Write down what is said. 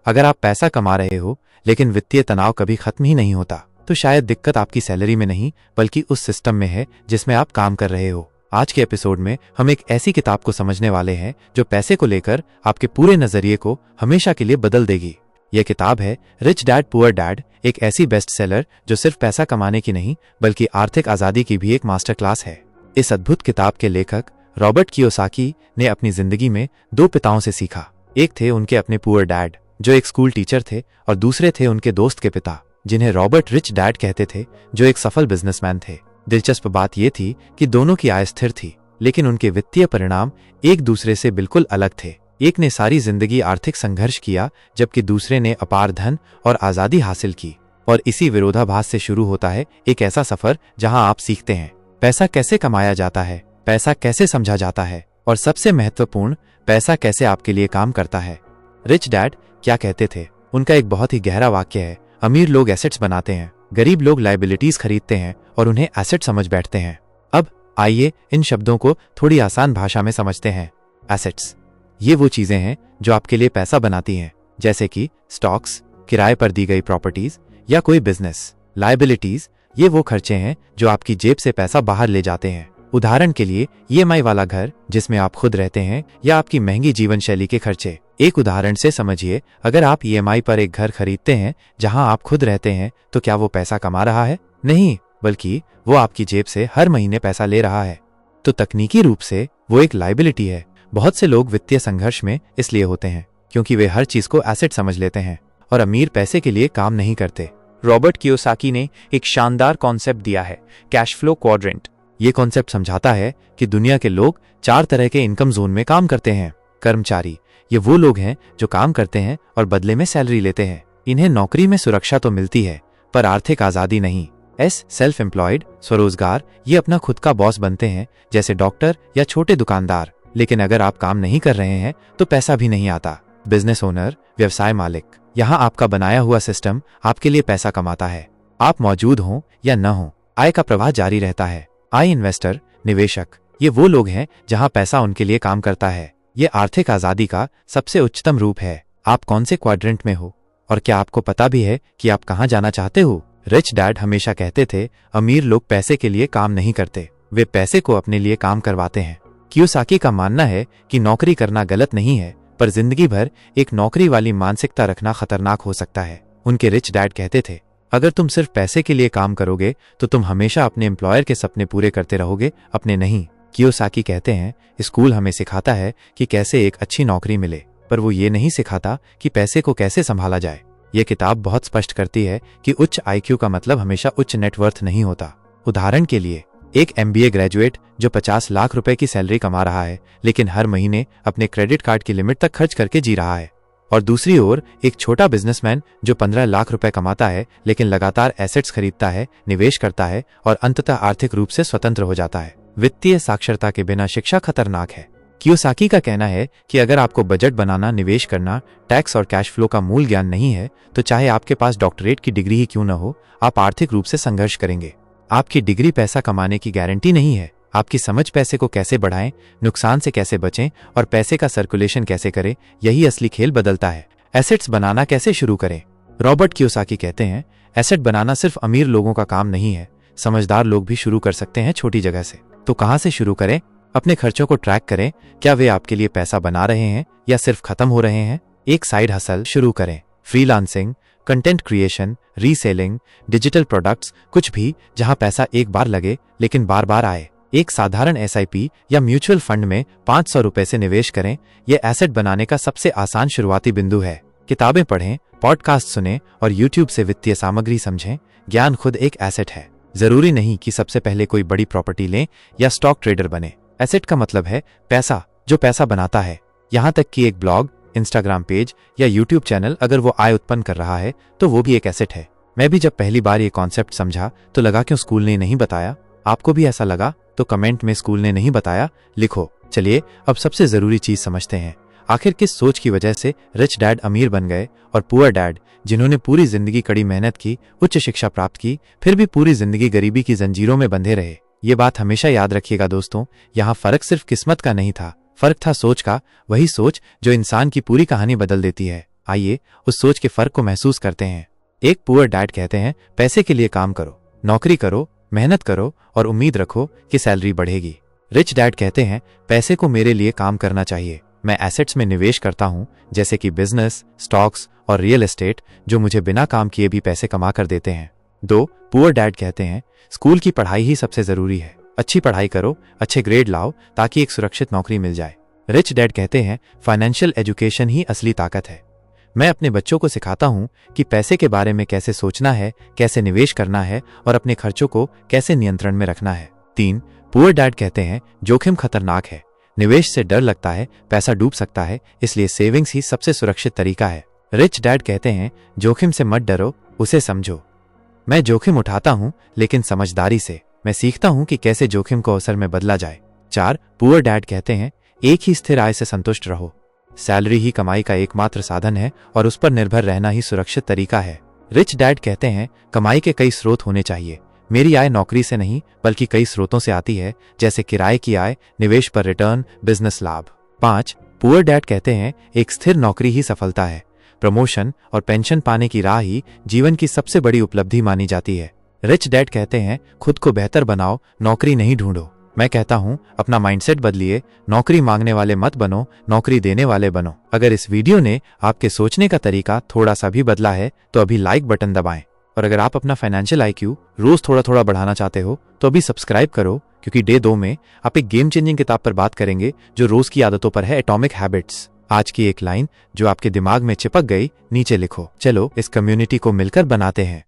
अगर आप पैसा कमा रहे हो लेकिन वित्तीय तनाव कभी खत्म ही नहीं होता, तो शायद दिक्कत आपकी सैलरी में नहीं बल्कि उस सिस्टम में है जिसमें आप काम कर रहे हो। आज के एपिसोड में हम एक ऐसी किताब को समझने वाले हैं जो पैसे को लेकर आपके पूरे नजरिए को हमेशा के लिए बदल देगी। यह किताब है रिच डैड पुअर डैड, एक ऐसी बेस्ट सेलर जो सिर्फ पैसा कमाने की नहीं बल्कि आर्थिक आजादी की भी एक मास्टर क्लास है। इस अद्भुत किताब के लेखक रॉबर्ट कियोसाकी ने अपनी जिंदगी में दो पिताओं से सीखा। एक थे उनके अपने पुअर डैड जो एक स्कूल टीचर थे, और दूसरे थे उनके दोस्त के पिता जिन्हें रॉबर्ट रिच डैड कहते थे, जो एक सफल बिजनेसमैन थे। दिलचस्प बात यह थी कि दोनों की आय स्थिर थी, लेकिन उनके वित्तीय परिणाम एक दूसरे से बिल्कुल अलग थे। एक ने सारी जिंदगी आर्थिक संघर्ष किया जबकि दूसरे ने अपार धन और आजादी हासिल की। और इसी विरोधाभास से शुरू होता है एक ऐसा सफर जहां आप सीखते हैं पैसा कैसे कमाया जाता है, पैसा कैसे समझा जाता है, और सबसे महत्वपूर्ण, पैसा कैसे आपके लिए काम करता है। रिच डैड क्या कहते थे? उनका एक बहुत ही गहरा वाक्य है, अमीर लोग एसेट्स बनाते हैं, गरीब लोग लायबिलिटीज खरीदते हैं और उन्हें एसेट समझ बैठते हैं। अब आइए इन शब्दों को थोड़ी आसान भाषा में समझते हैं। एसेट्स ये वो चीजें हैं जो आपके लिए पैसा बनाती हैं, जैसे कि स्टॉक्स, किराए पर दी गई प्रॉपर्टीज या कोई बिजनेस। लायबिलिटीज ये वो खर्चे हैं जो आपकी जेब से पैसा बाहर ले जाते हैं। उदाहरण के लिए ईएमआई वाला घर जिसमें आप खुद रहते हैं, या आपकी महंगी जीवन शैली के खर्चे। एक उदाहरण से समझिए, अगर आप ईएमआई पर एक घर खरीदते हैं जहां आप खुद रहते हैं, तो क्या वो पैसा कमा रहा है? नहीं, बल्कि वो आपकी जेब से हर महीने पैसा ले रहा है। तो तकनीकी रूप से वो एक लायबिलिटी है। बहुत से लोग वित्तीय संघर्ष में इसलिए होते हैं क्योंकि वे हर चीज को एसेट समझ लेते हैं, और अमीर पैसे के लिए काम नहीं करते। रॉबर्ट कियोसाकी ने एक शानदार कॉन्सेप्ट दिया है, कैश फ्लो क्वाड्रेंट। ये कॉन्सेप्ट समझाता है कि दुनिया के लोग 4 तरह के इनकम जोन में काम करते हैं। कर्मचारी ये वो लोग हैं जो काम करते हैं और बदले में सैलरी लेते हैं। इन्हें नौकरी में सुरक्षा तो मिलती है पर आर्थिक आजादी नहीं। सेल्फ एम्प्लॉयड स्वरोजगार, ये अपना खुद का बॉस बनते हैं, जैसे डॉक्टर या छोटे दुकानदार, लेकिन अगर आप काम नहीं कर रहे हैं तो पैसा भी नहीं आता। बिजनेस ओनर व्यवसाय मालिक, यहाँ आपका बनाया हुआ सिस्टम आपके लिए पैसा कमाता है। आप मौजूद हों या न हों, आय का प्रवाह जारी रहता है। आई इन्वेस्टर निवेशक, ये वो लोग हैं जहां पैसा उनके लिए काम करता है। ये आर्थिक आजादी का सबसे उच्चतम रूप है। आप कौन से क्वाड्रेंट में हो, और क्या आपको पता भी है कि आप कहां जाना चाहते हो? रिच डैड हमेशा कहते थे, अमीर लोग पैसे के लिए काम नहीं करते, वे पैसे को अपने लिए काम करवाते हैं। कियोसाकी का मानना है कि नौकरी करना गलत नहीं है, पर जिंदगी भर एक नौकरी वाली मानसिकता रखना खतरनाक हो सकता है। उनके रिच डैड कहते थे, अगर तुम सिर्फ पैसे के लिए काम करोगे तो तुम हमेशा अपने एम्प्लॉयर के सपने पूरे करते रहोगे, अपने नहीं। कियोसाकी कहते हैं, स्कूल हमें सिखाता है कि कैसे एक अच्छी नौकरी मिले, पर वो ये नहीं सिखाता कि पैसे को कैसे संभाला जाए। ये किताब बहुत स्पष्ट करती है कि उच्च आईक्यू का मतलब हमेशा उच्च नेटवर्थ नहीं होता। उदाहरण के लिए, एक एमबीए ग्रेजुएट जो 50 लाख रुपए की सैलरी कमा रहा है लेकिन हर महीने अपने क्रेडिट कार्ड की लिमिट तक खर्च करके जी रहा है, और दूसरी ओर एक छोटा बिजनेसमैन जो 15 लाख रुपए कमाता है लेकिन लगातार एसेट्स खरीदता है, निवेश करता है और अंततः आर्थिक रूप से स्वतंत्र हो जाता है। वित्तीय साक्षरता के बिना शिक्षा खतरनाक है। कियोसाकी का कहना है कि अगर आपको बजट बनाना, निवेश करना, टैक्स और कैश फ्लो का मूल ज्ञान नहीं है, तो चाहे आपके पास डॉक्टरेट की डिग्री ही क्यों न हो, आप आर्थिक रूप से संघर्ष करेंगे। आपकी डिग्री पैसा कमाने की गारंटी नहीं है। आपकी समझ पैसे को कैसे बढ़ाएं, नुकसान से कैसे बचें और पैसे का सर्कुलेशन कैसे करें, यही असली खेल बदलता है। एसेट्स बनाना कैसे शुरू करें? रॉबर्ट कियोसाकी कहते हैं, एसेट बनाना सिर्फ अमीर लोगों का काम नहीं है, समझदार लोग भी शुरू कर सकते हैं छोटी जगह से। तो कहां से शुरू करें? अपने खर्चों को ट्रैक करें, क्या वे आपके लिए पैसा बना रहे हैं या सिर्फ खत्म हो रहे हैं? एक साइड हसल शुरू करें, freelancing, content creation, reselling, digital products, कुछ भी जहां पैसा एक बार लगे लेकिन बार बार आए। एक साधारण एसआईपी या म्यूचुअल फंड में 500 रुपए से निवेश करें। यह एसेट बनाने का सबसे आसान शुरुआती बिंदु है। किताबें पढ़ें, पॉडकास्ट सुनें और यूट्यूब से वित्तीय सामग्री समझें। ज्ञान खुद एक एसेट है। जरूरी नहीं कि सबसे पहले कोई बड़ी प्रॉपर्टी लें या स्टॉक ट्रेडर बने। एसेट का मतलब है पैसा जो पैसा बनाता है। यहां तक कि एक ब्लॉग, इंस्टाग्राम पेज या यूट्यूब चैनल अगर वो आय उत्पन्न कर रहा है तो वो भी एक एसेट है। मैं भी जब पहली बार ये कॉन्सेप्ट समझा तो लगा क्यों स्कूल ने नहीं बताया? आपको भी ऐसा लगा तो कमेंट में स्कूल ने नहीं बताया लिखो। चलिए अब सबसे जरूरी चीज समझते हैं, आखिर किस सोच की वजह से रिच डैड अमीर बन गए और पुअर डैड जिन्होंने पूरी जिंदगी कड़ी मेहनत की, उच्च शिक्षा प्राप्त की, फिर भी पूरी जिंदगी गरीबी की जंजीरों में बंधे रहे। ये बात हमेशा याद रखिएगा दोस्तों, यहाँ फर्क सिर्फ किस्मत का नहीं था, फर्क था सोच का, वही सोच जो इंसान की पूरी कहानी बदल देती है। आइए उस सोच के फर्क को महसूस करते हैं। एक पुअर डैड कहते हैं, पैसे के लिए काम करो, नौकरी करो, मेहनत करो और उम्मीद रखो कि सैलरी बढ़ेगी। रिच डैड कहते हैं, पैसे को मेरे लिए काम करना चाहिए, मैं एसेट्स में निवेश करता हूं, जैसे कि बिजनेस, स्टॉक्स और रियल एस्टेट, जो मुझे बिना काम किए भी पैसे कमा कर देते हैं। 2 पुअर डैड कहते हैं, स्कूल की पढ़ाई ही सबसे जरूरी है, अच्छी पढ़ाई करो, अच्छे ग्रेड लाओ ताकि एक सुरक्षित नौकरी मिल जाए। रिच डैड कहते हैं, फाइनेंशियल एजुकेशन ही असली ताकत है, मैं अपने बच्चों को सिखाता हूं कि पैसे के बारे में कैसे सोचना है, कैसे निवेश करना है और अपने खर्चों को कैसे नियंत्रण में रखना है। 3 पुअर डैड कहते हैं, जोखिम खतरनाक है, निवेश से डर लगता है, पैसा डूब सकता है, इसलिए सेविंग्स ही सबसे सुरक्षित तरीका है। रिच डैड कहते हैं, जोखिम से मत डरो, उसे समझो, मैं जोखिम उठाता हूं लेकिन समझदारी से, मैं सीखता हूं कि कैसे जोखिम को अवसर में बदला जाए। 4 पुअर डैड कहते हैं, एक ही स्थिर आय से संतुष्ट रहो, सैलरी ही कमाई का एकमात्र साधन है और उस पर निर्भर रहना ही सुरक्षित तरीका है। रिच डैड कहते हैं, कमाई के कई स्रोत होने चाहिए, मेरी आय नौकरी से नहीं बल्कि कई स्रोतों से आती है, जैसे किराए की आय, निवेश पर रिटर्न, बिजनेस लाभ। 5 पुअर डैड कहते हैं, एक स्थिर नौकरी ही सफलता है, प्रमोशन और पेंशन पाने की राह ही जीवन की सबसे बड़ी उपलब्धि मानी जाती है। रिच डैड कहते हैं, खुद को बेहतर बनाओ, नौकरी नहीं ढूंढो, मैं कहता हूं, अपना माइंडसेट बदलिए, नौकरी मांगने वाले मत बनो, नौकरी देने वाले बनो। अगर इस वीडियो ने आपके सोचने का तरीका थोड़ा सा भी बदला है तो अभी लाइक बटन दबाएं, और अगर आप अपना फाइनेंशियल IQ रोज थोड़ा थोड़ा बढ़ाना चाहते हो तो अभी सब्सक्राइब करो, क्योंकि डे 2 में आप एक गेम चेंजिंग किताब पर बात करेंगे जो रोज की आदतों पर है, एटॉमिक हैबिट्स। आज की एक लाइन जो आपके दिमाग में चिपक गई, नीचे लिखो, चलो इस कम्युनिटी को मिलकर बनाते हैं।